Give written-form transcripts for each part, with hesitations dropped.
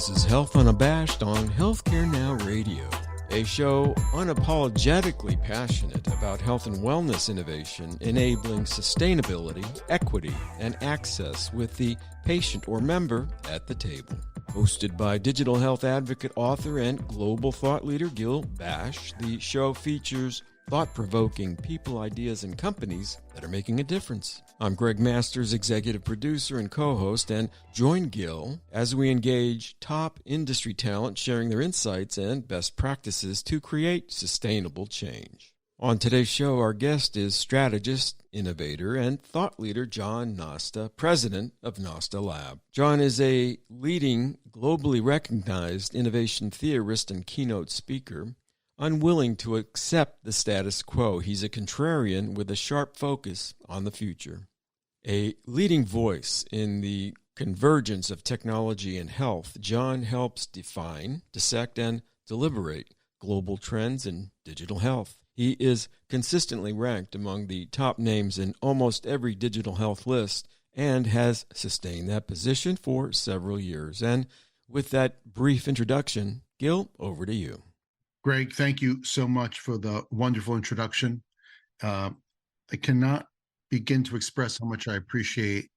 This is Health Unabashed on Healthcare Now Radio, a show unapologetically passionate about health and wellness innovation, enabling sustainability, equity, and access with the patient or member at the table. Hosted by digital health advocate, author, and global thought leader Gil Bashe, the show features thought-provoking people, ideas, and companies that are making a difference. I'm Gregg Masters, executive producer and co-host, and join Gil as we engage top industry talent sharing their insights and best practices to create sustainable change. On today's show, our guest is strategist, innovator, and thought leader John Nosta, president of NOSTALAB. John is a leading, globally recognized innovation theorist and keynote speaker. Unwilling to accept the status quo, he's a contrarian with a sharp focus on the future. A leading voice in the convergence of technology and health, John helps define, dissect, and deliberate global trends in digital health. He is consistently ranked among the top names in almost every digital health list and has sustained that position for several years. And with that brief introduction, Gil, over to you. Gregg, thank you so much for the wonderful introduction. I cannot begin to express how much I appreciate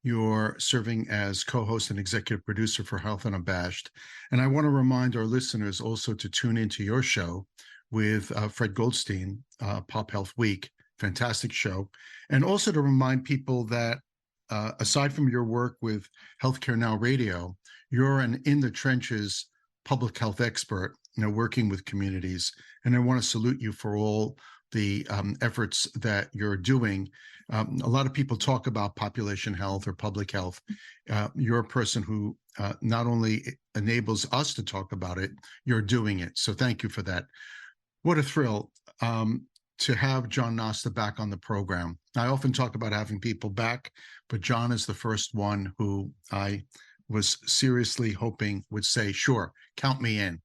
your serving as co-host and executive producer for Health Unabashed. And I want to remind our listeners also to tune into your show with Fred Goldstein, Pop Health Week. Fantastic show. And also to remind people that aside from your work with Healthcare Now Radio, you're an in-the-trenches public health expert, working with communities. And I want to salute you for all the efforts that you're doing. A lot of people talk about population health or public health. You're a person who not only enables us to talk about it, you're doing it. So thank you for that. What a thrill to have John Nosta back on the program. I often talk about having people back, but John is the first one who I was seriously hoping would say, sure, count me in.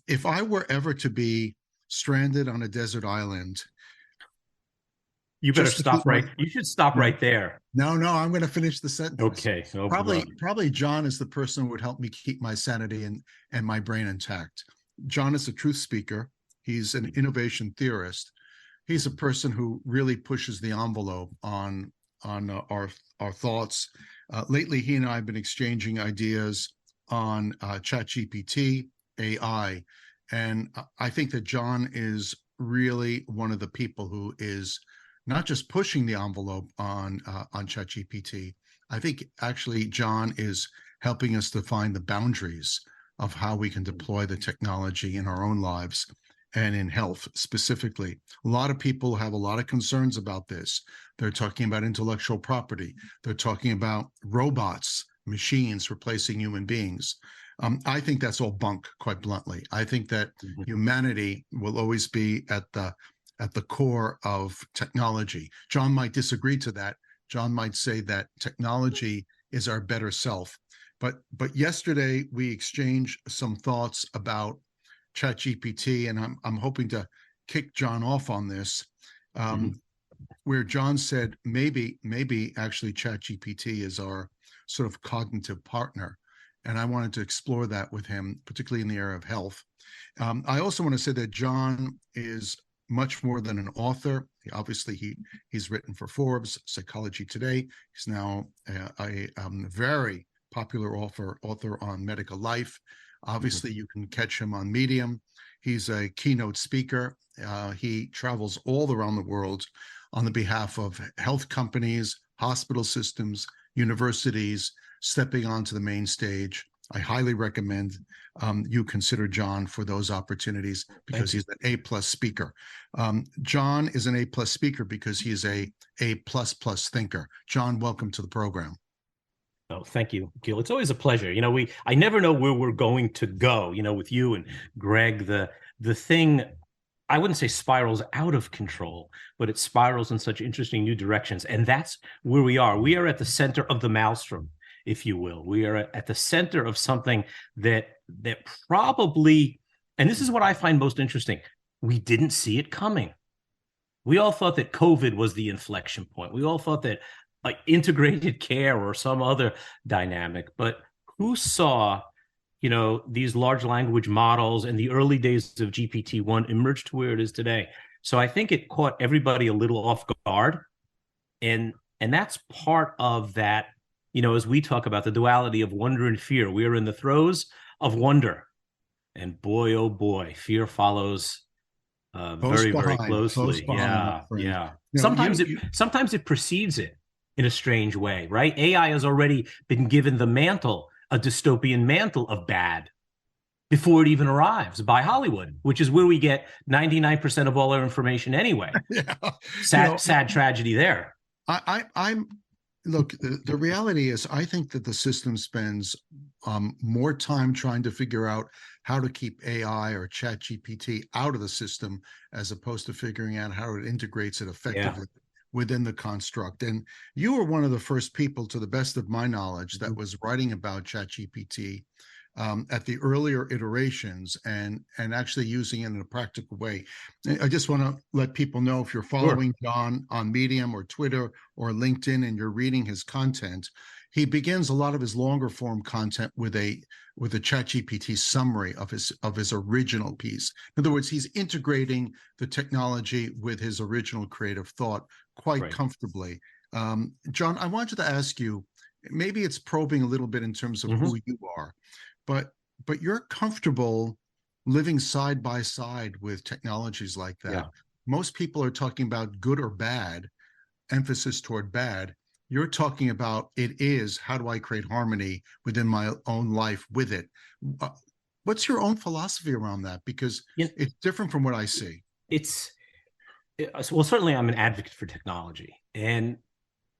If I were ever to be stranded on a desert island, you better stop right. You should stop right there. No, I'm going to finish the sentence. Okay. No probably John is the person who would help me keep my sanity and my brain intact. John is a truth speaker. He's an innovation theorist. He's a person who really pushes the envelope on our thoughts. Lately, he and I have been exchanging ideas on ChatGPT, AI, and I think that John is really one of the people who is not just pushing the envelope on ChatGPT. I think actually John is helping us define the boundaries of how we can deploy the technology in our own lives and in health specifically. A lot of people have a lot of concerns about this. They're talking about intellectual property. They're talking about robots, machines replacing human beings. I think that's all bunk, quite bluntly. I think that humanity will always be at the core of technology. John might disagree to that. John might say that technology is our better self. But yesterday we exchanged some thoughts about ChatGPT, and I'm hoping to kick John off on this, where John said maybe actually ChatGPT is our sort of cognitive partner. And I wanted to explore that with him, particularly in the area of health. I also want to say that John is much more than an author. Obviously, he's written for Forbes, Psychology Today. He's now a very popular author on medical life. Obviously, you can catch him on Medium. He's a keynote speaker. He travels all around the world on the behalf of health companies, hospital systems, universities, stepping onto the main stage. I highly recommend you consider John for those opportunities because he's an A+ speaker. John is an A+ speaker because he is a A++ thinker. John, welcome to the program. Oh, thank you, Gil. It's always a pleasure. I never know where we're going to go, with you and Gregg. The thing, I wouldn't say spirals out of control, but it spirals in such interesting new directions. And that's where we are. We are at the center of the maelstrom, if you will. We are at the center of something that probably, and this is what I find most interesting, we didn't see it coming. We all thought that COVID was the inflection point. We all thought that integrated care or some other dynamic, but who saw these large language models and the early days of GPT-1 emerged to where it is today. So I think it caught everybody a little off guard. And that's part of that, as we talk about the duality of wonder and fear. We are in the throes of wonder. And boy, oh boy, fear follows very, very closely. Yeah, yeah. Sometimes it precedes it in a strange way, right? AI has already been given the mantle, a dystopian mantle of bad, before it even arrives by Hollywood, which is where we get 99% of all our information anyway. Yeah. Sad tragedy there. I'm look, the reality is, I think that the system spends more time trying to figure out how to keep AI or ChatGPT out of the system, as opposed to figuring out how it integrates it effectively within the construct. And you were one of the first people, to the best of my knowledge, that was writing about ChatGPT at the earlier iterations and actually using it in a practical way. I just want to let people know, if you're following John on Medium or Twitter or LinkedIn and you're reading his content, he begins a lot of his longer form content with a ChatGPT summary of his original piece. In other words, he's integrating the technology with his original creative thought quite comfortably. John, I wanted to ask you, maybe it's probing a little bit in terms of who you are, but you're comfortable living side by side with technologies like that. Yeah. Most people are talking about good or bad, emphasis toward bad. You're talking about it is, how do I create harmony within my own life with it? What's your own philosophy around that? Because it's different from what I see. Well, certainly I'm an advocate for technology. And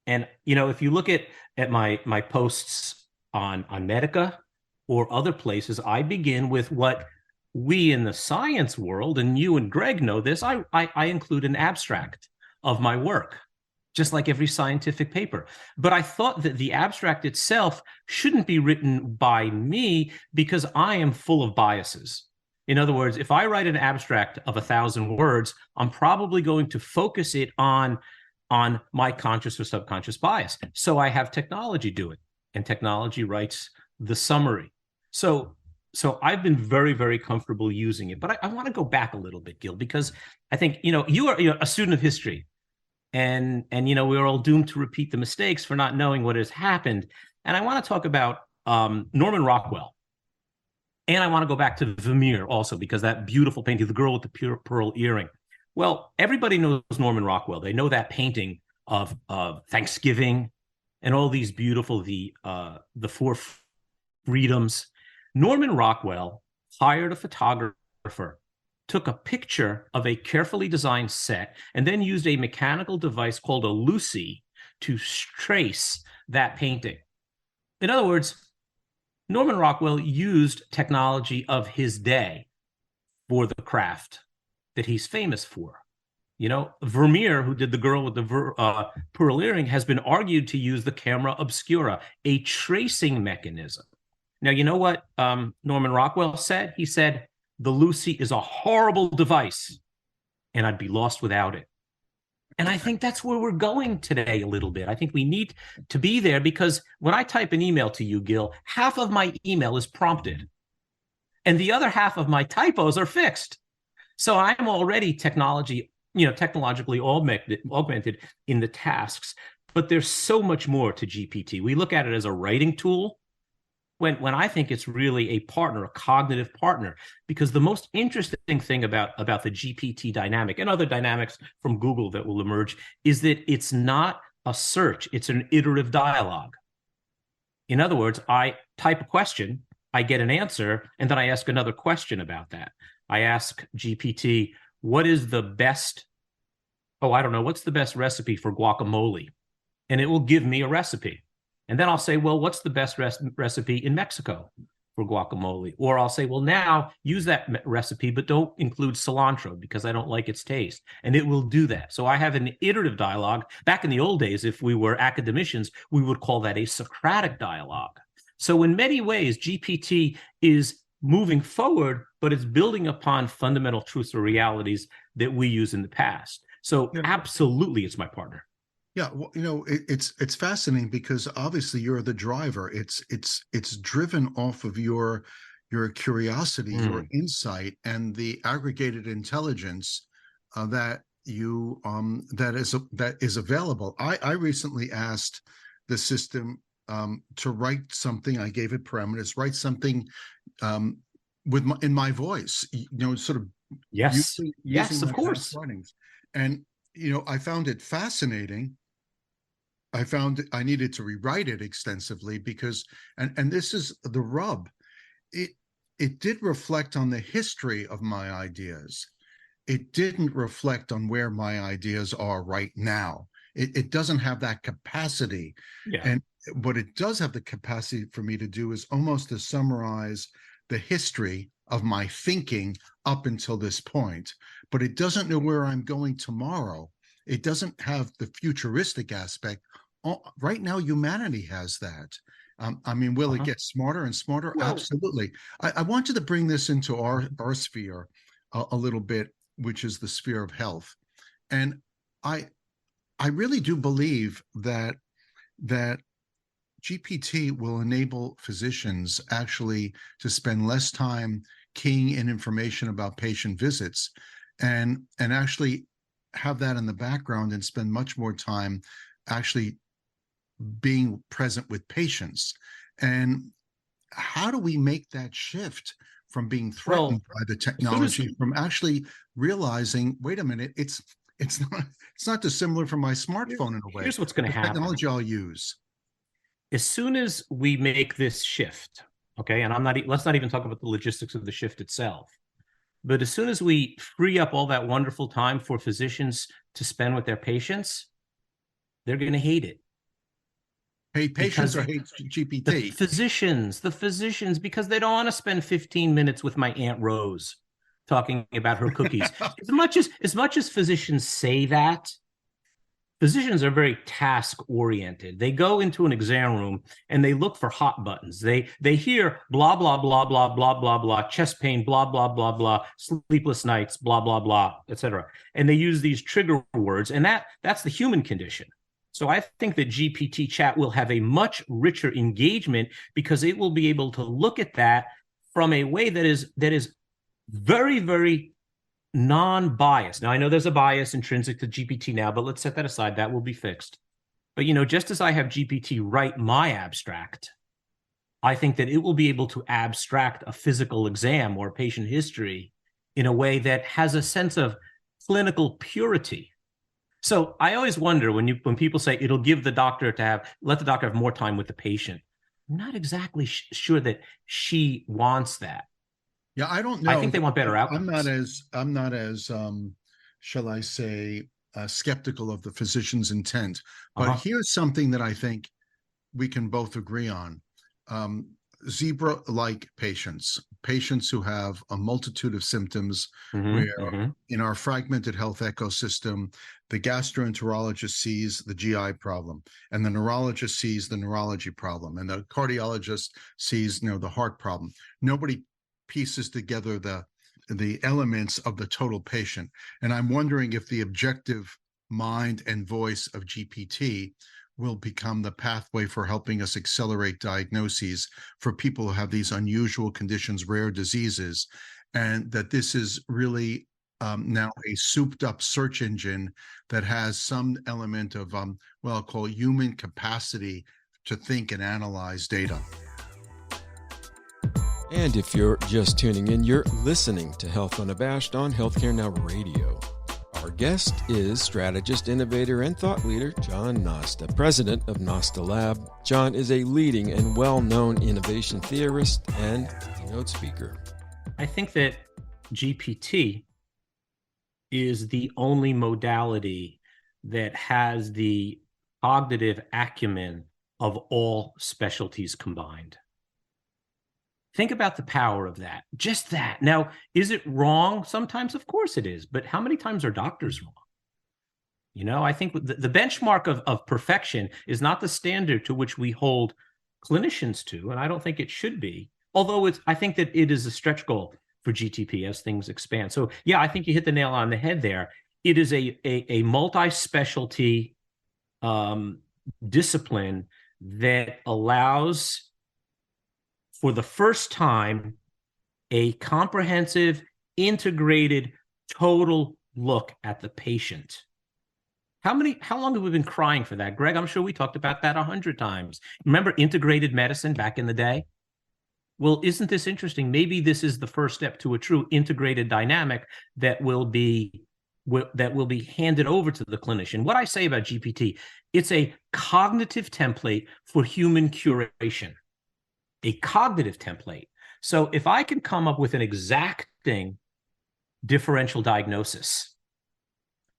if you look at my posts on Medica or other places, I begin with what we in the science world, and you and Gregg know this, I include an abstract of my work, just like every scientific paper. But I thought that the abstract itself shouldn't be written by me, because I am full of biases. In other words, if I write an abstract of 1,000 words, I'm probably going to focus it on my conscious or subconscious bias. So I have technology do it, and technology writes the summary. So I've been very, very comfortable using it. But I want to go back a little bit, Gil, because I think, you are a student of history. And we're all doomed to repeat the mistakes for not knowing what has happened. And I want to talk about Norman Rockwell. And I want to go back to Vermeer also, because that beautiful painting, the girl with the pure pearl earring. Well, everybody knows Norman Rockwell. They know that painting of Thanksgiving and all these beautiful, the four freedoms. Norman Rockwell hired a photographer, took a picture of a carefully designed set, and then used a mechanical device called a Lucy to trace that painting. In other words, Norman Rockwell used technology of his day for the craft that he's famous for. Vermeer, who did the girl with the pearl earring, has been argued to use the camera obscura, a tracing mechanism. Now, you know what Norman Rockwell said? He said, "The Lucy is a horrible device, and I'd be lost without it." And I think that's where we're going today a little bit. I think we need to be there, because when I type an email to you, Gil, half of my email is prompted, and the other half of my typos are fixed. So I'm already technologically augmented in the tasks, but there's so much more to GPT. We look at it as a writing tool, when I think it's really a partner, a cognitive partner, because the most interesting thing about the GPT dynamic and other dynamics from Google that will emerge is that it's not a search, it's an iterative dialogue. In other words, I type a question, I get an answer, and then I ask another question about that. I ask GPT, what's the best recipe for guacamole? And it will give me a recipe. And then I'll say, well, what's the best recipe in Mexico for guacamole? Or I'll say, well, now use that recipe, but don't include cilantro because I don't like its taste. And it will do that. So I have an iterative dialogue. Back in the old days, if we were academicians, we would call that a Socratic dialogue. So in many ways, GPT is moving forward, but it's building upon fundamental truths or realities that we use in the past. So absolutely, it's my partner. Yeah, well, it's fascinating, because obviously you're the driver. It's driven off of your your curiosity, your insight, and the aggregated intelligence that is available. I recently asked the system to write something. I gave it parameters. Write something in my voice. Sort of yes, using of my course. writings. And I found it fascinating. I found I needed to rewrite it extensively because, and this is the rub, it did reflect on the history of my ideas. It didn't reflect on where my ideas are right now. It doesn't have that capacity. Yeah. And what it does have the capacity for me to do is almost to summarize the history of my thinking up until this point. But it doesn't know where I'm going tomorrow. It doesn't have the futuristic aspect. Right now, humanity has that. Will it get smarter and smarter? Well, absolutely. I wanted to bring this into our sphere a little bit, which is the sphere of health. And I really do believe that GPT will enable physicians actually to spend less time keying in information about patient visits and actually have that in the background and spend much more time actually being present with patients. And how do we make that shift from being threatened by the technology, from actually realizing, wait a minute, it's not dissimilar from my smartphone in a way. Here's what's going to happen. Technology I'll use. As soon as we make this shift, okay, and let's not even talk about the logistics of the shift itself, but as soon as we free up all that wonderful time for physicians to spend with their patients, they're going to hate it. Hate patients or hate GPT? The physicians, because they don't want to spend 15 minutes with my Aunt Rose talking about her cookies. as much as physicians say that, physicians are very task-oriented. They go into an exam room and they look for hot buttons. They hear blah, blah, blah, blah, blah, blah, blah, chest pain, blah, blah, blah, blah, sleepless nights, blah, blah, blah, etc. And they use these trigger words, and that's the human condition. So I think that GPT chat will have a much richer engagement because it will be able to look at that from a way that is very, very non-biased. Now, I know there's a bias intrinsic to GPT now, but let's set that aside. That will be fixed. But, just as I have GPT write my abstract, I think that it will be able to abstract a physical exam or patient history in a way that has a sense of clinical purity. So I always wonder when people say it'll give the doctor let the doctor have more time with the patient. I'm not exactly sure that she wants that. Yeah, I don't know. I think they want better outcomes. I'm not as shall I say, skeptical of the physician's intent. But here's something that I think we can both agree on. Zebra-like patients who have a multitude of symptoms, where in our fragmented health ecosystem, the gastroenterologist sees the GI problem, and the neurologist sees the neurology problem, and the cardiologist sees, the heart problem. Nobody pieces together the elements of the total patient. And I'm wondering if the objective mind and voice of GPT will become the pathway for helping us accelerate diagnoses for people who have these unusual conditions, rare diseases, and that this is really now a souped up search engine that has some element of I'll call human capacity to think and analyze data. And if you're just tuning in, you're listening to Health Unabashed on Healthcare Now Radio. Our guest is strategist, innovator, and thought leader John Nosta, president of NOSTALAB. John is a leading and well-known innovation theorist and keynote speaker. I think that GPT is the only modality that has the cognitive acumen of all specialties combined. Think about the power of that, just that. Now, is it wrong? Sometimes, of course it is, but how many times are doctors wrong? I think the benchmark of perfection is not the standard to which we hold clinicians to, and I don't think it should be, although I think that it is a stretch goal for GTP as things expand. So yeah, I think you hit the nail on the head there. It is a multi-specialty discipline that allows, for the first time, a comprehensive, integrated, total look at the patient. How long have we been crying for that, Gregg? I'm sure we talked about that 100 times. Remember integrated medicine back in the day? Well, isn't this interesting? Maybe this is the first step to a true integrated dynamic that will be handed over to the clinician. What I say about GPT, it's a cognitive template for human curation, a cognitive template. So if I can come up with an exacting differential diagnosis,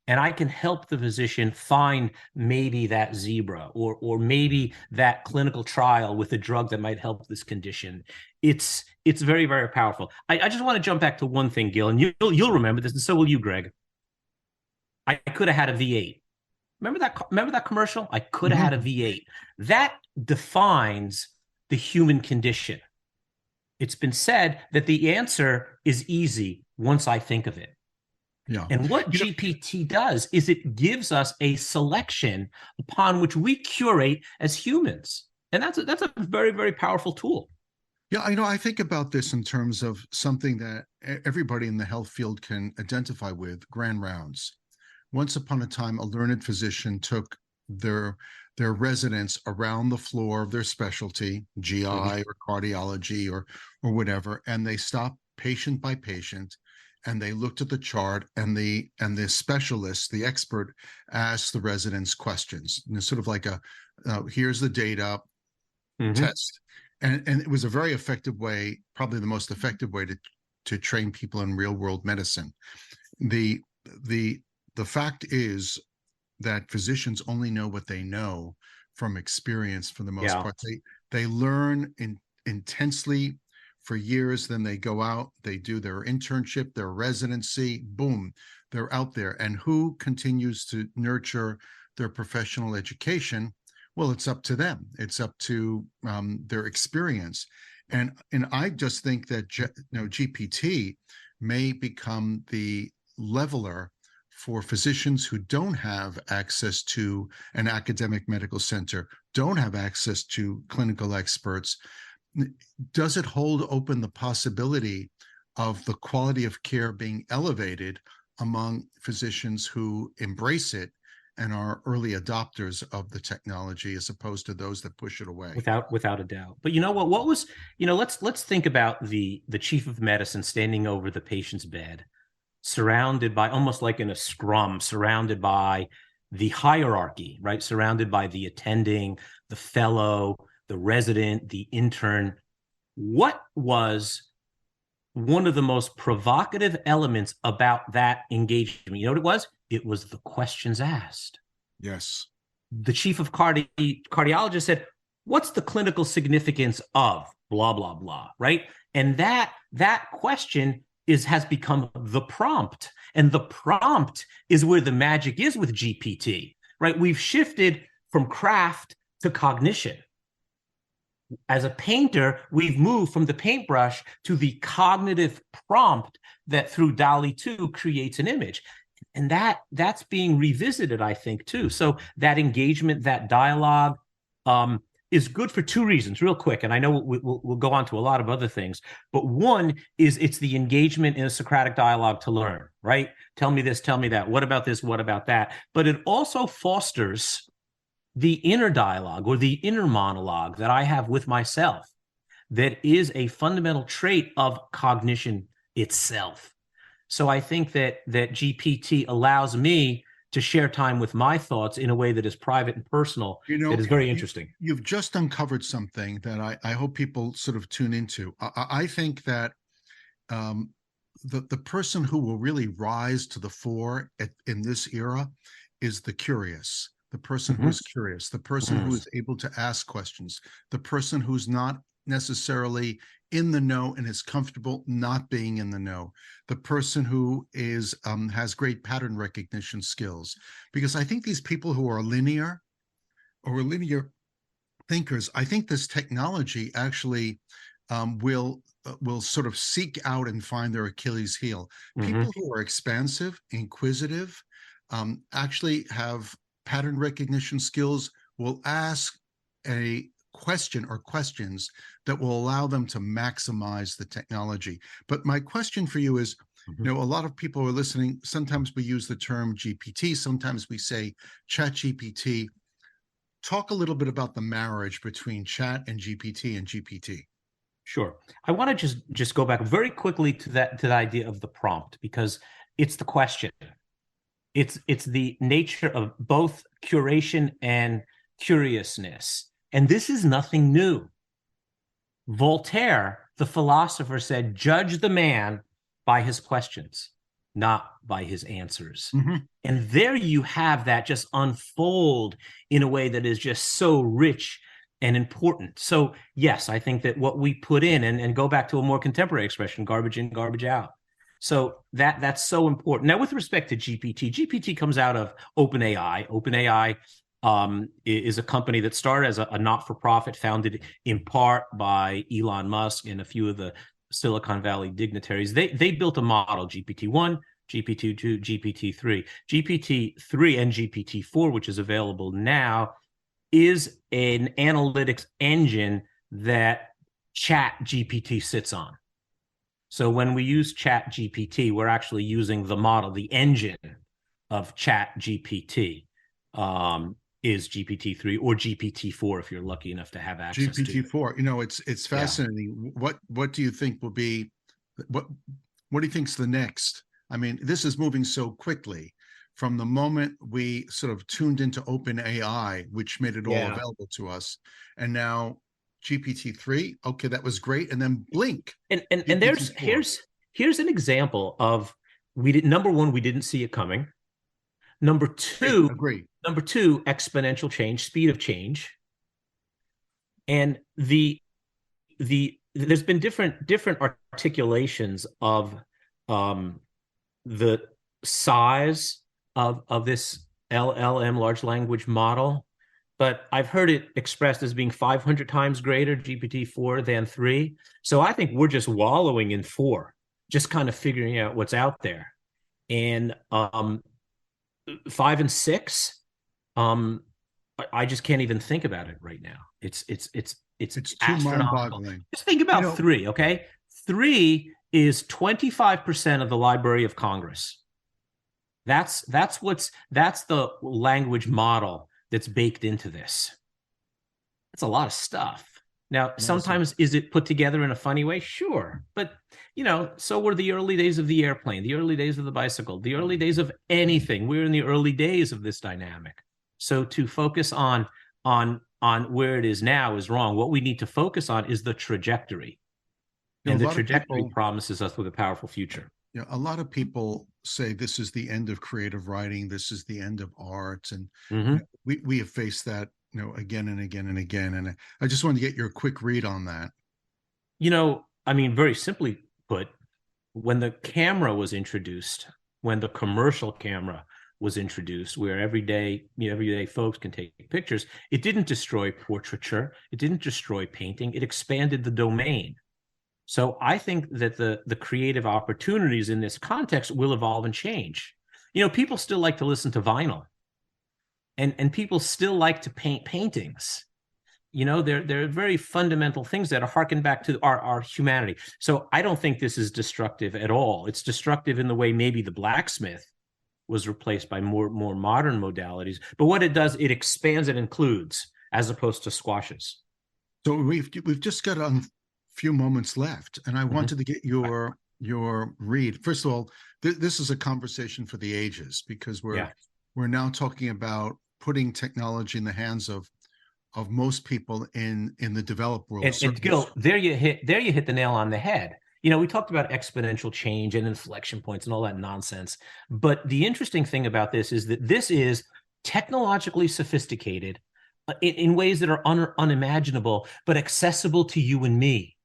and I can help the physician find maybe that zebra or maybe that clinical trial with a drug that might help this condition, it's very, very powerful. I just want to jump back to one thing, Gil, and you'll remember this, and so will you, Gregg. I could have had a V8. Remember that commercial? I could have had a V8. That defines the human condition. It's been said that the answer is easy once I think of it. Yeah. And what GPT does is it gives us a selection upon which we curate as humans. And that's a very, very powerful tool. Yeah, I think about this in terms of something that everybody in the health field can identify with, grand rounds. Once upon a time, a learned physician took their residents around the floor of their specialty, GI or cardiology or whatever, and they stopped patient by patient, and they looked at the chart, and the specialist, the expert, asked the residents questions. And it's sort of like here's the data, test. And it was a very effective way, probably the most effective way to train people in real world medicine. The fact is that physicians only know what they know from experience for the most part. They learn intensely for years, then they go out, they do their internship, their residency, boom, they're out there. And who continues to nurture their professional education? Well, it's up to them. It's up to their experience. And I just think that GPT may become the leveler for physicians who don't have access to an academic medical center, don't have access to clinical experts. Does it hold open the possibility of the quality of care being elevated among physicians who embrace it and are early adopters of the technology, as opposed to those that push it away? Without a doubt. But you know what? What was, let's think about the chief of medicine standing over the patient's bed, surrounded by, almost like in a scrum, surrounded by the hierarchy, right? Surrounded by the attending, the fellow, the resident, the intern. What was one of the most provocative elements about that engagement? You know what it was? It was the questions asked. Yes. The chief of cardiologist said, what's the clinical significance of blah, blah, blah, right? And that question has become the prompt. And the prompt is where the magic is with GPT, right? We've shifted from craft to cognition. As a painter, we've moved from the paintbrush to the cognitive prompt that through DALL-E 2 creates an image. And that's being revisited, I think, too. So that engagement, that dialogue is good for two reasons, real quick. And I know we'll go on to a lot of other things. But one is it's the engagement in a Socratic dialogue to learn, right? Tell me this, tell me that. What about this? What about that? But it also fosters the inner dialogue or the inner monologue that I have with myself that is a fundamental trait of cognition itself. So I think that GPT allows me to share time with my thoughts in a way that is private and personal. That is very interesting. You've just uncovered something that I hope people sort of tune into. I think that the person who will really rise to the fore in this era is the curious. The person who's curious, the person who is able to ask questions, the person who's not necessarily in the know and is comfortable not being in the know, the person who is has great pattern recognition skills. Because I think these people who are linear thinkers, I think this technology actually will sort of seek out and find their Achilles heel. People who are expansive, inquisitive, actually have pattern recognition skills, will ask a question or questions that will allow them to maximize the technology. But my question for you is, you know, a lot of people are listening. Sometimes we use the term GPT. Sometimes we say ChatGPT. Talk a little bit about the marriage between chat and GPT. Sure. I want to just go back very quickly to the idea of the prompt, because it's the question. It's the nature of both curation and curiousness. And this is nothing new. Voltaire, the philosopher, said, judge the man by his questions, not by his answers. And there you have that just unfold in a way that is just so rich and important. So yes, I think that what we put in, and go back to a more contemporary expression, garbage in, garbage out. So that's so important. Now, with respect to GPT comes out of OpenAI. OpenAI is a company that started as a not-for-profit, founded in part by Elon Musk and a few of the Silicon Valley dignitaries. They built a model, GPT-1, GPT-2, GPT-3. GPT-3 and GPT-4, which is available now, is an analytics engine that ChatGPT sits on. So when we use ChatGPT, we're actually using the model, the engine of ChatGPT is GPT-3 or GPT-4 if you're lucky enough to have access to GPT-4. You know, it's fascinating. Yeah. What do you think will be what do you think's the next? I mean, this is moving so quickly. From the moment we sort of tuned into OpenAI, which made it all available to us, and now GPT-3, okay, that was great, and then blink. And here's an example of number one, we didn't see it coming. Number two, exponential change, speed of change. And there's been different articulations of the size of this LLM, large language model, but I've heard it expressed as being 500 times greater, GPT-4, than 3. So I think we're just wallowing in 4, just kind of figuring out what's out there. And 5 and 6, I just can't even think about it right now. It's too mind-boggling. Just think about 3, okay? 3 is 25% of the Library of Congress. That's the language model that's baked into this. It's a lot of stuff. Now, sometimes is it put together in a funny way? Sure. But, you know, so were the early days of the airplane, the early days of the bicycle, the early days of anything. We're in the early days of this dynamic. So to focus on where it is now is wrong. What we need to focus on is the trajectory. And the trajectory promises us with a powerful future. Yeah, a lot of people say this is the end of creative writing. This is the end of art. And you know, we have faced that, you know, again and again and again. And I just wanted to get your quick read on that. You know, I mean, very simply put, when the camera was introduced, when the commercial camera was introduced, where everyday folks can take pictures, it didn't destroy portraiture. It didn't destroy painting. It expanded the domain. So I think that the creative opportunities in this context will evolve and change. You know, people still like to listen to vinyl, and people still like to paint paintings. You know, they're very fundamental things that are harken back to our humanity. So I don't think this is destructive at all. It's destructive in the way maybe the blacksmith was replaced by more modern modalities. But what it does, it expands and includes, as opposed to squashes. So we've just got a few moments left, and I wanted to get your read. First of all, this is a conversation for the ages, because we're now talking about putting technology in the hands of most people in the developed world. And Gil, there you hit the nail on the head. You know, we talked about exponential change and inflection points and all that nonsense. But the interesting thing about this is that this is technologically sophisticated in ways that are unimaginable, but accessible to you and me.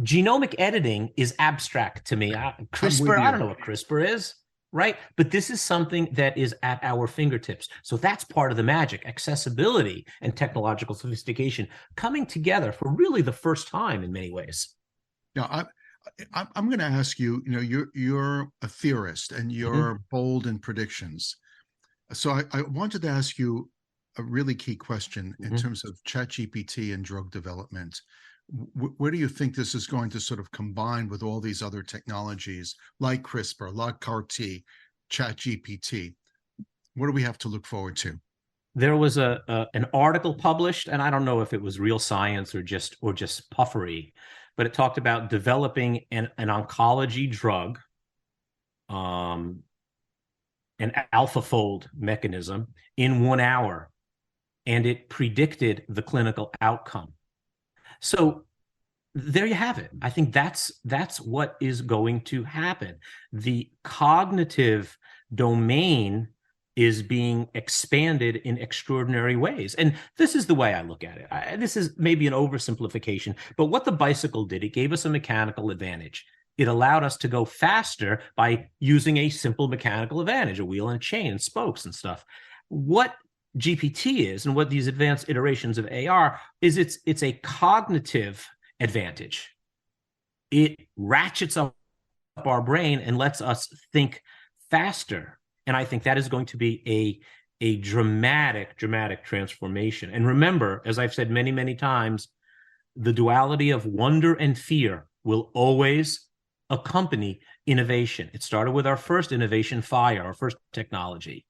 Genomic editing is abstract to me. CRISPR, I don't know what CRISPR is, right? But this is something that is at our fingertips. So that's part of the magic, accessibility and technological sophistication coming together for really the first time in many ways. Now, I'm going to ask you, you know, you're a theorist and you're bold in predictions. So I wanted to ask you a really key question in terms of ChatGPT and drug development. Where do you think this is going to sort of combine with all these other technologies like CRISPR, like CAR-T, ChatGPT? What do we have to look forward to? There was an article published, and I don't know if it was real science or just puffery, but it talked about developing an oncology drug, an AlphaFold mechanism in 1 hour, and it predicted the clinical outcome. So there you have it. I think that's what is going to happen. The cognitive domain is being expanded in extraordinary ways. And this is the way I look at it. This is maybe an oversimplification, but what the bicycle did, it gave us a mechanical advantage. It allowed us to go faster by using a simple mechanical advantage, a wheel and a chain and spokes and stuff. What GPT is, and what these advanced iterations of AI is, it's a cognitive advantage. It ratchets up our brain and lets us think faster. And I think that is going to be a dramatic transformation. And remember, as I've said many, many times, the duality of wonder and fear will always accompany innovation. It started with our first innovation, fire, our first technology,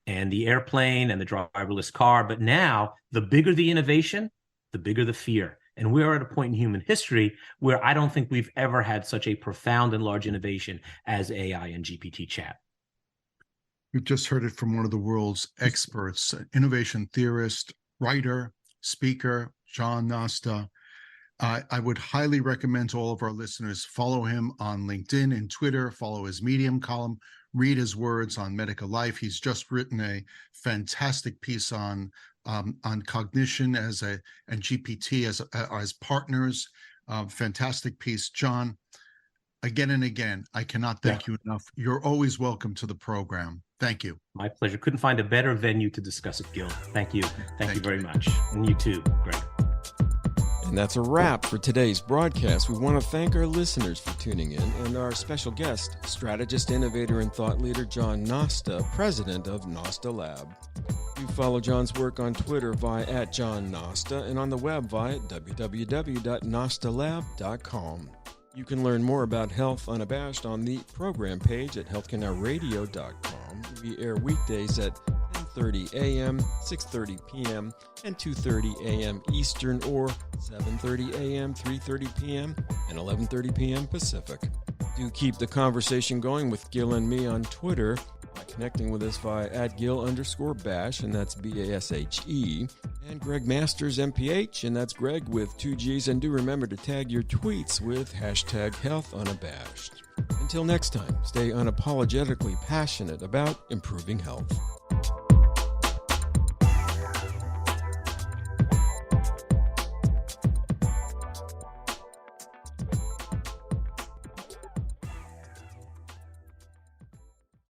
and the airplane and the driverless car. But now, the bigger the innovation, the bigger the fear. And we're at a point in human history where I don't think we've ever had such a profound and large innovation as AI and GPT chat. We've just heard it from one of the world's experts, innovation theorist, writer, speaker, John Nosta. I would highly recommend to all of our listeners, follow him on LinkedIn and Twitter, follow his Medium column, read his words on Medical Life. He's just written a fantastic piece on cognition and GPT as partners. Fantastic piece. John, again and again, I cannot thank you enough. You're always welcome to the program. Thank you. My pleasure. Couldn't find a better venue to discuss it, Gil. Thank you. Thank you very much. And you too, Greg. And that's a wrap for today's broadcast. We want to thank our listeners for tuning in and our special guest, strategist, innovator, and thought leader John Nosta, president of NOSTALAB. You follow John's work on Twitter via @JohnNosta and on the web via www.nostalab.com. You can learn more about Health Unabashed on the program page at healthcarenowradio.com. We air weekdays at 10:30 a.m., 6:30 p.m., and 2:30 a.m. Eastern, or 7:30 a.m., 3:30 p.m., and 11:30 p.m. Pacific. Do keep the conversation going with Gil and me on Twitter by connecting with us via @Gil_Bashe, and that's Bashe, and Gregg Masters MPH, and that's Gregg with 2 G's. And do remember to tag your tweets with #Health Unabashed. Until next time, stay unapologetically passionate about improving health.